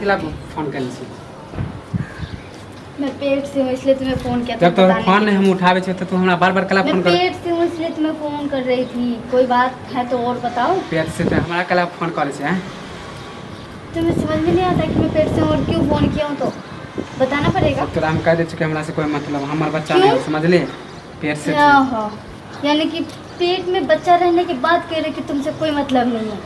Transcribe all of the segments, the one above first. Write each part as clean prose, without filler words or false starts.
किला phone कर ली मैं पेट से हूँ इसलिए तुम्हें फोन किया था। जब तो फोन नहीं हम उठावे छे तो तू हमरा बार-बार कला फोन कर। मैं पेट से हूँ इसलिए तुम्हें फोन कर रही थी। कोई बात है तो और बताओ। पेट से तो हमरा कला फोन करे छे हैं। तुम्हें समझ में नहीं आता कि मैं पेट से हूँ और क्यों फोन किया हूँ, तो बताना पड़ेगा। तोरा हम कह दे कि हमरा से कोई मतलब हमर बच्चा नहीं समझ ले। पेट से यानी कि पेट में बच्चा रहने के बाद कह रहे कि तुमसे कोई मतलब नहीं है।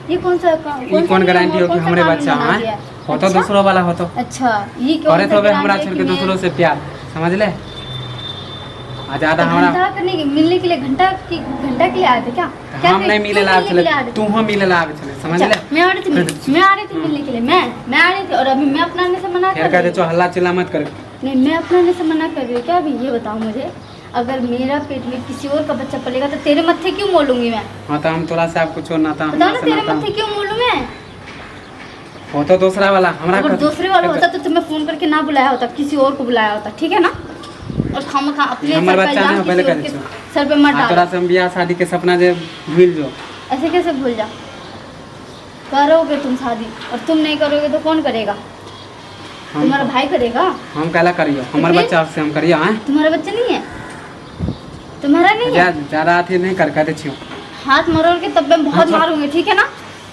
ये कौन सा कौन गारंटी हो कि हमरे बच्चा है? हो तो दूसरों वाला हो तो। अच्छा ये क्यों करे तो हमरा छोड़ के दूसरों से प्यार समझ ले। आ ज्यादा हमरा घंटा करने के मिलने के लिए घंटा के लिए आए थे क्या? हम नहीं मिले लाभ चले तू हम मिले लाभ चले समझ ले। मैं आ रही थी मिलने के लिए। मैं आ रही थी और अभी मैं अपनाने से मना कर रही हूं। कहते जो हल्ला चिल्ला मत कर। नहीं मैं अपनाने से मना कर रही हूं क्या? अभी ये बताओ मुझे, अगर मेरा पेट में किसी और का बच्चा पलेगा तो तेरे मत्थे क्यों मोलूंगी मैं? हां तो हम थोड़ा सा आपको छोड़ना था। बताओ ना तेरे मत्थे क्यों मोलूं मैं? वो तो दूसरा वाला हमरा अगर दूसरे वाला होता तो तुम्हें फोन करके ना बुलाया होता, किसी और को बुलाया होता, ठीक है ना? और खामखा अपने हमर बच्चा नहीं पहले कर दे सर पे मत डाल। तोरा से हम बियाह शादी के सपना जे भूल जो। ऐसे कैसे भूल जा? करोगे तुम शादी और तुम नहीं करोगे तो कौन करेगा? तुम्हारा भाई करेगा। हम काला करियो हमर बच्चा से हम करियो हैं। तुम्हारा बच्चा नहीं है? तुम्हारा नहीं है? ज्यादा अथी नहीं कर कहते छियो। हाथ मरोड़ के तब मैं बहुत मारूंगी, ठीक है ना?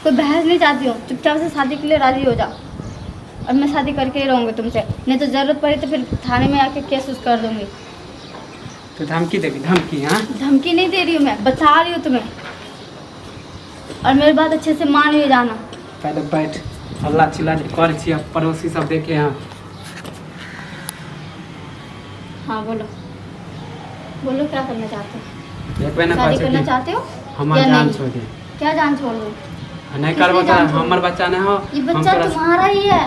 कोई बहस नहीं चाहती हूँ, चुपचाप से शादी के लिए राजी हो जा और मैं शादी करके ही रहूँगी तुमसे। नहीं तो जरूरत पड़ी तो फिर थाने में आके केस उस कर दूंगी। तो धमकी देगी? धमकी? हाँ धमकी नहीं दे रही हूँ, मैं बता रही हूँ तुम्हें। और मेरी बात अच्छे से मान भी जाना। पहले बैठ हल्ला चिल्ला कर छी पड़ोसी सब देखे। हाँ बोलो बोलो क्या करना चाहते हो? एक महीना शादी करना चाहते हो? हमार जान छोड़ दे। क्या जान छोड़ दो? नहीं करबो तो हमर बच्चा नहीं हो। ये बच्चा तुम्हारा ही है,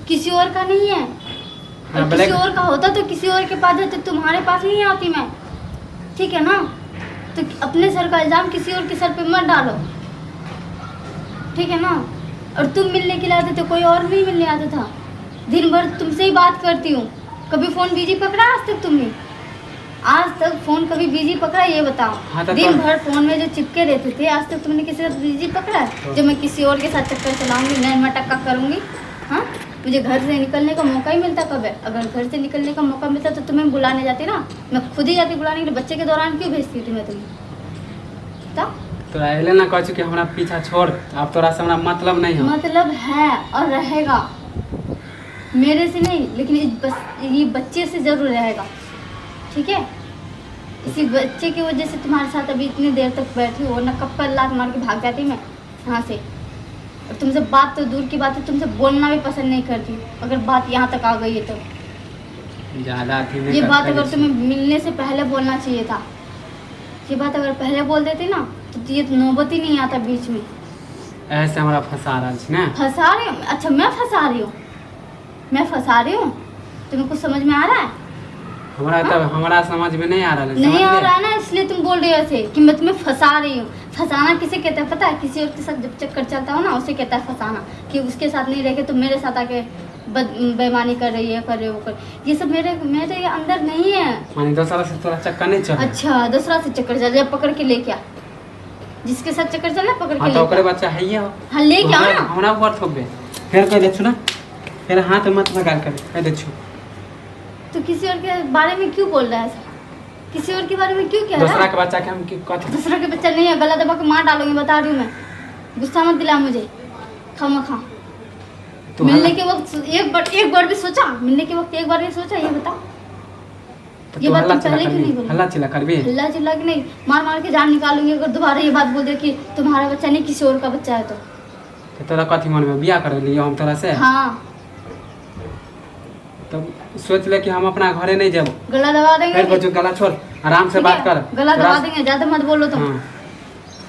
किसी और का नहीं है। और किसी और का होता तो किसी और के पास जाते, तुम्हारे पास नहीं आती मैं, ठीक है ना? तो अपने सर का इल्जाम किसी और के सर पे मत डालो, ठीक है ना? और तुम मिलने के लिए आते थे, कोई और नहीं मिलने आता था। दिन भर तुमसे ही बात करती हूँ। कभी फोन बिजी पकड़ा आज तक तुमने? आज तक फोन कभी बिजी पकड़ा ये बताओ? हाँ, दिन भर फोन में जो चिपके रहते थे, आज तक तुमने किसी का बिजी पकड़ा? जो मैं किसी और के साथ चक्कर चलाऊंगी, नैन मटक्का करूंगी? हाँ मुझे घर से निकलने का मौका ही मिलता कब है? अगर घर से निकलने का मौका मिलता तो तुम्हें बुलाने जाती ना, मैं खुद ही जाती बुलाने के लिए। बच्चे के दौरान क्यों भेजती थी मैं तुम्हें? बताओ। तोरा एले ना कह कि हमरा पीछा छोड़, अब तोरा से हमरा मतलब नहीं है। मतलब है और रहेगा, मेरे से नहीं लेकिन ये बच्चे से जरूर रहेगा, ठीक है? इसी बच्चे की वजह से तुम्हारे साथ अभी इतनी देर तक बैठी हूँ, वरना कब पर लात मार के भाग जाती मैं यहाँ से। और तुमसे बात तो दूर की बात है, तुमसे बोलना भी पसंद नहीं करती। अगर बात यहाँ तक आ गई है तो ज़्यादा ये बात अगर तुम्हें मिलने से पहले बोलना चाहिए था। ये बात अगर पहले बोल देती ना तो ये नौबत ही नहीं आता बीच में। ऐसे हमारा फंसा रहा है ना? फंसा रही हूँ? अच्छा मैं फंसा रही हूँ? मैं फंसा रही हूँ? तुम्हें कुछ समझ में आ रहा है? हमारा समझ में नहीं आ रहा है। नहीं आ रहा है ना, इसलिए तुम बोल रहे हो ऐसे कि मैं तुम्हें फंसा रही हूँ। फंसाना किसे कहता है पता है? किसी और के साथ जब चक्कर चलता हो ना, उसे कहता है फंसाना। कि उसके साथ नहीं रह के तुम मेरे साथ आके बेईमानी कर रही है, कर रहे हो कर। ये सब मेरे अंदर नहीं है। मानी दूसरा से थोड़ा चक्कर नहीं चल। अच्छा दूसरा से चक्कर चल, जब पकड़ के लेके आ, जिसके साथ चक्कर चलना पकड़ के तो ओकरे बच्चा है ये हो। हां लेके आओ ना। हमरा ऊपर थोपबे फिर कह दे छु ना, फिर हाथ मत लगा कर कह दे छु। तो किसी और के बारे में क्यों बोल रहा है ऐसा? किसी और के बारे में क्यों कह रहा है? दूसरा के बच्चा के हम कथि? दूसरा के बच्चा नहीं है, गला दबा के मार डालूंगी, बता रही हूँ मैं। गुस्सा मत दिला मुझे खामखा। मिलने के वक्त एक बार भी सोचा? मिलने के वक्त एक बार भी सोचा? ये बता। तो ये बात तुम पहले क्यों नहीं बोली? हल्ला चिल्ला करबी? हल्ला चिल्ला के नहीं, मार मार के जान निकालूंगी अगर दोबारा ये बात बोल दे कि तुम्हारा बच्चा नहीं किसी और का बच्चा है तो तोरा कथी मन में बियाह कर लियो हम तोरा से? हाँ तो सोच ले कि हम अपना घरे नहीं जाब। गला दबा देंगे। फिर कुछ गला छोड़, आराम से बात कर। गला दबा देंगे, ज्यादा मत बोलो तुम।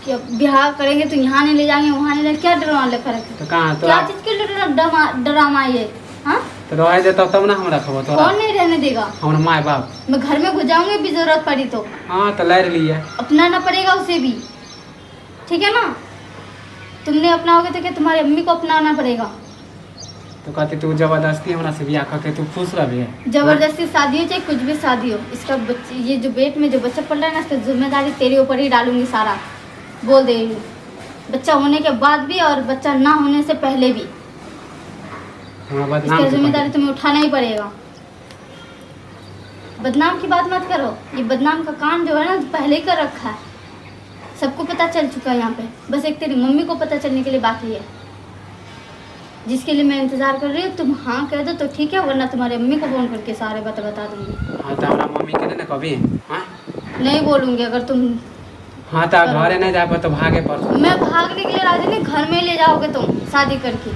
कि ब्याह करेंगे तो यहाँ नहीं ले जाएंगे, वहाँ नहीं ले, क्या डरामा लेकर रखे? तो कहाँ तो क्या चीज के ड्रामा ये? हाँ तो रह दे तब ना हमरा खबर तोरा। कौन नहीं रहने देगा? हमरा माय बाप। मैं घर में घुस जाऊंगी भी जरूरत पड़ी तो। हाँ तो लड़ लिया, अपनाना पड़ेगा उसे भी, ठीक है ना? तुमने अपनाओगे तो क्या तुम्हारी अम्मी को अपनाना पड़ेगा? तो कहते तू जबरदस्ती हमरा से बियाह करके तू खुश रहे? जबरदस्ती शादी हो चाहे कुछ भी शादी हो, इसका बच्चे ये जो पेट में जो बच्चा पड़ रहा है ना, इसका जिम्मेदारी तेरे ऊपर ही डालूंगी सारा। बोल दे रही हूँ, बच्चा होने के बाद भी और बच्चा ना होने से पहले भी। हाँ बदनाम इसका तो जिम्मेदारी कर- तुम्हें उठाना ही पड़ेगा। बदनाम की बात मत करो, ये बदनाम का काम जो है ना पहले ही कर रखा है, सबको पता चल चुका है यहाँ पे, बस एक तेरी मम्मी को पता चलने के लिए बाकी है, जिसके लिए मैं इंतजार कर रही हूँ। तुम हाँ कह दो तो ठीक है, वरना तुम्हारी मम्मी को फोन करके सारे बता दूंगी। हाँ तो हमारा मम्मी के ना कभी हाँ नहीं बोलूँगी अगर तुम। हाँ तो घरे नहीं जा तो भागे पर मैं भागने के लिए राजी नहीं, घर में ले जाओगे तुम शादी करके।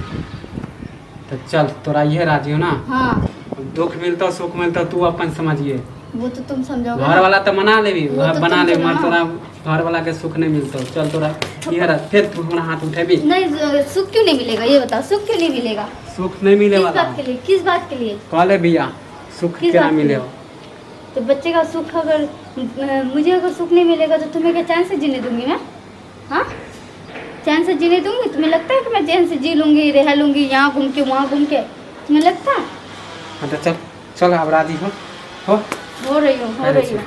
तो चल तोरा ये राजी हो ना, हाँ दुख मिलता सुख मिलता तू अपन समझिए, वो तो तुम समझोगे घर ना। वाला तो मना लेवी, वो तो बना तुम ले समझो मर ना। तोरा घर वाला के सुख नहीं मिलता। चल तोरा ये रहा, फिर तू अपना हाथ उठेबी, नहीं सुख क्यों नहीं मिलेगा ये बताओ, सुख क्यों नहीं मिलेगा? सुख नहीं मिले किस वाला बात के लिए, किस बात के लिए? कहले भैया सुख किस क्या बात के मिले लिए? हो। तो बच्चे का सुख अगर मुझे अगर सुख नहीं मिलेगा तो तुम्हें क्या चैन से जीने दूंगी मैं? हाँ चैन से जीने दूंगी? तुम्हें लगता है कि मैं चैन से जी लूंगी, रह लूंगी यहाँ घूम के वहाँ घूम के? तुम्हें लगता है? हाँ तो चल चल अब राजी हो हो रही हो अरे रही हो।